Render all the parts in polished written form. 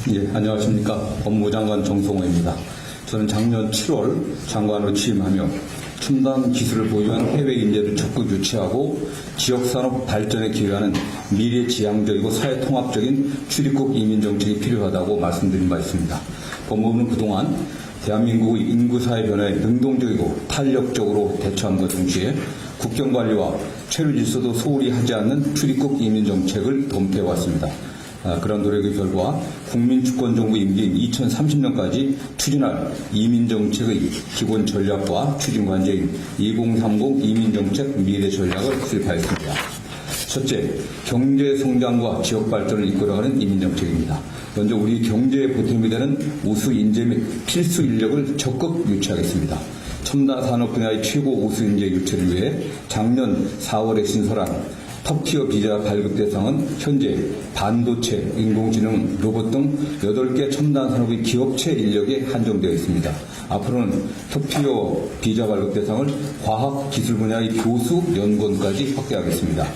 예, 안녕하십니까. 법무장관 정성호입니다. 저는 작년 7월 장관으로 취임하며 첨단 기술을 보유한 해외 인재를 적극 유치하고 지역산업 발전에 기여하는 미래지향적이고 사회통합적인 출입국 이민정책이 필요하다고 말씀드린 바 있습니다. 법무부는 그동안 대한민국의 인구사회 변화에 능동적이고 탄력적으로 대처함과 동시에 국경관리와 체류질서도 소홀히 하지 않는 출입국 이민정책을 검토해왔습니다. 그런 노력의 결과 국민주권정부 임기인 2030년까지 추진할 이민정책의 기본 전략과 추진 관제인 2030 이민정책 미래전략을 수립하였습니다. 첫째, 경제성장과 지역발전을 이끌어가는 이민정책입니다. 먼저 우리 경제의 보탬이 되는 우수 인재 및 필수 인력을 적극 유치하겠습니다. 첨단 산업 분야의 최고 우수 인재 유치를 위해 작년 4월에 신설한 톱티어 비자 발급 대상은 현재 반도체, 인공지능, 로봇 등 8개 첨단 산업의 기업체 인력에 한정되어 있습니다. 앞으로는 톱티어 비자 발급 대상을 과학, 기술 분야의 교수, 연구원까지 확대하겠습니다.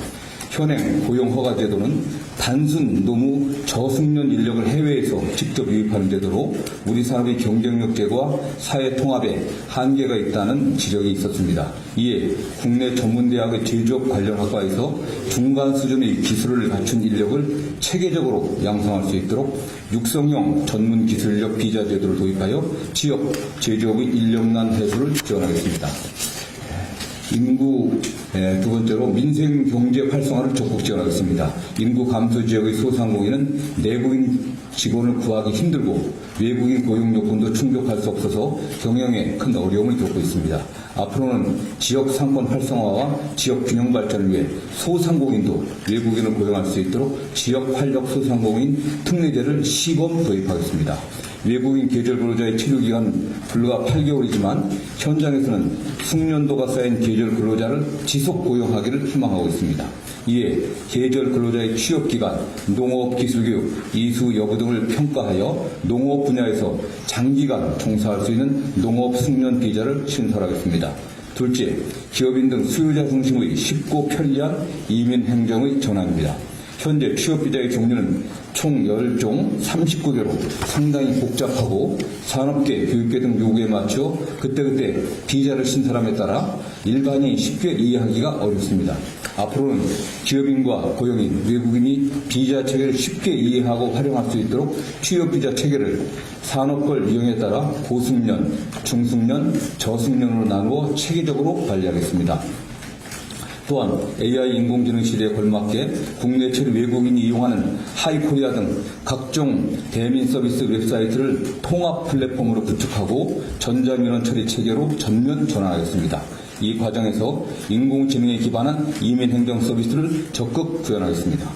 현행 고용허가 제도는 단순 노무 저숙련 인력을 해외에서 직접 유입하는 제도로 우리 산업의 경쟁력 제고와 사회 통합에 한계가 있다는 지적이 있었습니다. 이에 국내 전문대학의 제조업 관련 학과에서 중간 수준의 기술을 갖춘 인력을 체계적으로 양성할 수 있도록 육성형 전문 기술 인력 비자 제도를 도입하여 지역 제조업의 인력난 해소를 지원하겠습니다. 두 번째로 민생 경제 활성화를 적극 지원하겠습니다. 인구 감소 지역의 소상공인은 내국인 직원을 구하기 힘들고 외국인 고용 요건도 충족할 수 없어서 경영에 큰 어려움을 겪고 있습니다. 앞으로는 지역 상권 활성화와 지역 균형 발전을 위해 소상공인도 외국인을 고용할 수 있도록 지역 활력 소상공인 특례제를 시범 도입하겠습니다. 외국인 계절 근로자의 체류기간은 불과 8개월이지만 현장에서는 숙련도가 쌓인 계절 근로자를 지속 고용하기를 희망하고 있습니다. 이에 계절 근로자의 취업기간, 농업 기술교육, 이수 여부 등을 평가하여 농업 분야에서 장기간 종사할 수 있는 농업 숙련 비자를 신설하겠습니다. 둘째, 기업인 등 수요자 중심의 쉽고 편리한 이민 행정의 전환입니다. 현재 취업비자의 종류는 총 10종 39개로 상당히 복잡하고 산업계, 교육계 등 요구에 맞춰 그때그때 비자를 신설함에 따라 일반인이 쉽게 이해하기가 어렵습니다. 앞으로는 기업인과 고용인, 외국인이 비자 체계를 쉽게 이해하고 활용할 수 있도록 취업비자 체계를 산업별 유형에 따라 고숙련, 중숙련, 저숙련으로 나누어 체계적으로 관리하겠습니다. 또한 AI 인공지능 시대에 걸맞게 국내 체류 외국인이 이용하는 하이코리아 등 각종 대민 서비스 웹사이트를 통합 플랫폼으로 구축하고 전자민원 처리 체계로 전면 전환하겠습니다. 이 과정에서 인공지능에 기반한 이민행정 서비스를 적극 구현하겠습니다.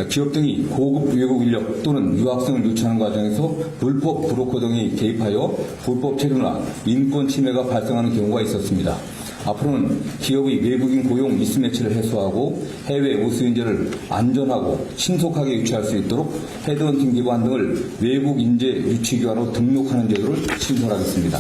기업 등이 고급 외국 인력 또는 유학생을 유치하는 과정에서 불법 브로커 등이 개입하여 불법 체류나 인권 침해가 발생하는 경우가 있었습니다. 앞으로는 기업의 외국인 고용 미스매치를 해소하고 해외 우수인재를 안전하고 신속하게 유치할 수 있도록 헤드헌팅 기관 등을 외국 인재 유치기관으로 등록하는 제도를 신설하겠습니다.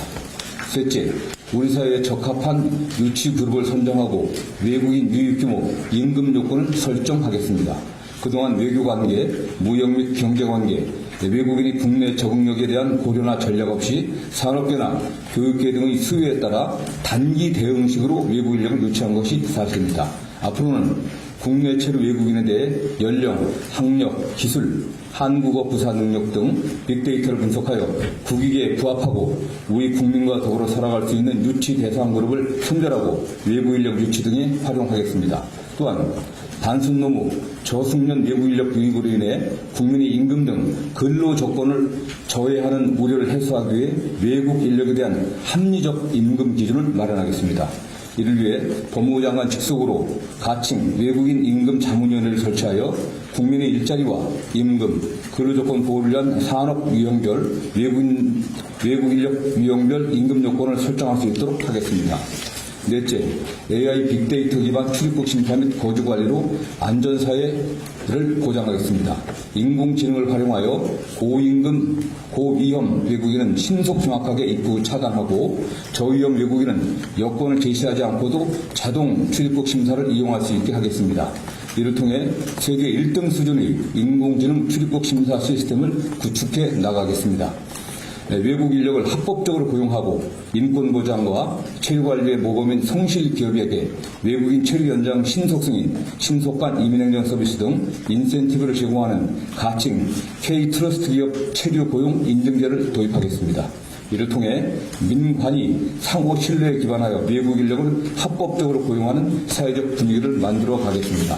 셋째, 우리 사회에 적합한 유치 그룹을 선정하고 외국인 유입 규모, 임금 요건을 설정하겠습니다. 그동안 외교관계, 무역 및 경제관계, 외국인이 국내 적응력에 대한 고려나 전략 없이 산업계나 교육계 등의 수요에 따라 단기 대응식으로 외국 인력을 유치한 것이 사실입니다. 앞으로는 국내 체류 외국인에 대해 연령, 학력, 기술, 한국어 부사 능력 등 빅데이터를 분석하여 국익에 부합하고 우리 국민과 더불어 살아갈 수 있는 유치 대상 그룹을 선별하고 외부 인력 유치 등에 활용하겠습니다. 또한 단순 노무, 저숙련 외부 인력 유입으로 인해 국민의 임금 등 근로 조건을 저해하는 우려를 해소하기 위해 외국 인력에 대한 합리적 임금 기준을 마련하겠습니다. 이를 위해 법무부 장관 직속으로 가칭 외국인 임금 자문위원회를 설치하여 국민의 일자리와 임금, 근로조건 보호를 위한 산업 유형별, 외국 인력 유형별 임금 요건을 설정할 수 있도록 하겠습니다. 넷째, AI 빅데이터 기반 출입국 심사 및 거주 관리로 안전사회를 보장하겠습니다. 인공지능을 활용하여 고임금, 고위험 외국인은 신속 정확하게 입국 차단하고 저위험 외국인은 여권을 제시하지 않고도 자동 출입국 심사를 이용할 수 있게 하겠습니다. 이를 통해 세계 1등 수준의 인공지능 출입국 심사 시스템을 구축해 나가겠습니다. 외국 인력을 합법적으로 고용하고 인권 보장과 체류 관리의 모범인 성실 기업에게 외국인 체류 연장 신속승인, 신속한 이민행정 서비스 등 인센티브를 제공하는 가칭 K-트러스트 기업 체류 고용 인증제를 도입하겠습니다. 이를 통해 민관이 상호 신뢰에 기반하여 외국 인력을 합법적으로 고용하는 사회적 분위기를 만들어 가겠습니다.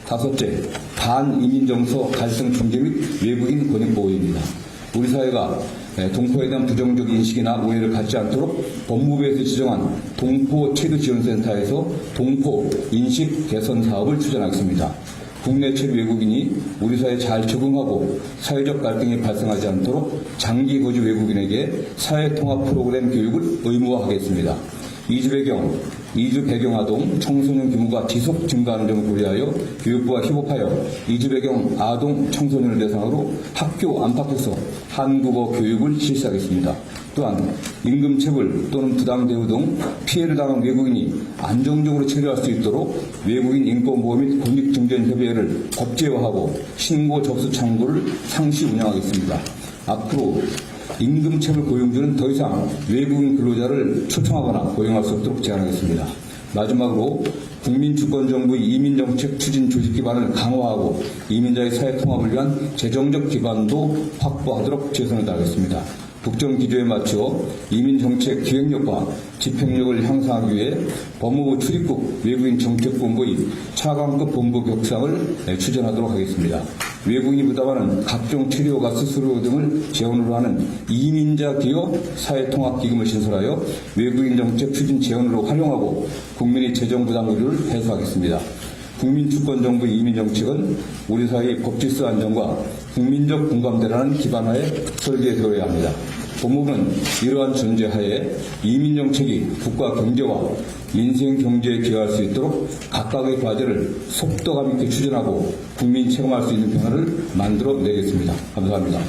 다섯째, 반이민 정서 갈등 중재 및 외국인 권익 보호입니다. 우리 사회가 동포에 대한 부정적 인식이나 오해를 갖지 않도록 법무부에서 지정한 동포체류지원센터에서 동포 인식 개선 사업을 추진하겠습니다. 국내 체류 외국인이 우리 사회에 잘 적응하고 사회적 갈등이 발생하지 않도록 장기 거주 외국인에게 사회통합 프로그램 교육을 의무화하겠습니다. 이주 배경 아동 청소년 규모가 지속 증가하는 점을 고려하여 교육부와 협업하여 이주 배경 아동 청소년을 대상으로 학교 안팎에서 한국어 교육을 실시하겠습니다. 또한 임금체불 또는 부당대우 등 피해를 당한 외국인이 안정적으로 체류할 수 있도록 외국인 인권보호 및 권익증진협의회를 법제화하고 신고 접수 창구를 상시 운영하겠습니다. 앞으로 임금체불 고용주는 더 이상 외국인 근로자를 초청하거나 고용할 수 없도록 제한하겠습니다. 마지막으로 국민주권정부의 이민정책 추진 조직 기반을 강화하고 이민자의 사회통합을 위한 재정적 기반도 확보하도록 최선을 다하겠습니다. 국정기조에 맞춰 이민정책 기획력과 집행력을 향상하기 위해 법무부 출입국 외국인 정책본부의 차관급 본부 격상을 추진하도록 하겠습니다. 외국인이 부담하는 각종 체류허가 수수료 등을 재원으로 하는 이민자 기업 사회통합기금을 신설하여 외국인 정책 추진 재원으로 활용하고 국민의 재정 부담 의료를 해소하겠습니다. 국민주권정부 이민정책은 우리 사회의 법질서 안정과 국민적 공감대라는 기반하에 설계되어야 합니다. 법무부는 이러한 전제하에 이민정책이 국가 경제와 민생 경제에 기여할 수 있도록 각각의 과제를 속도감 있게 추진하고 국민 체감할 수 있는 변화를 만들어내겠습니다. 감사합니다.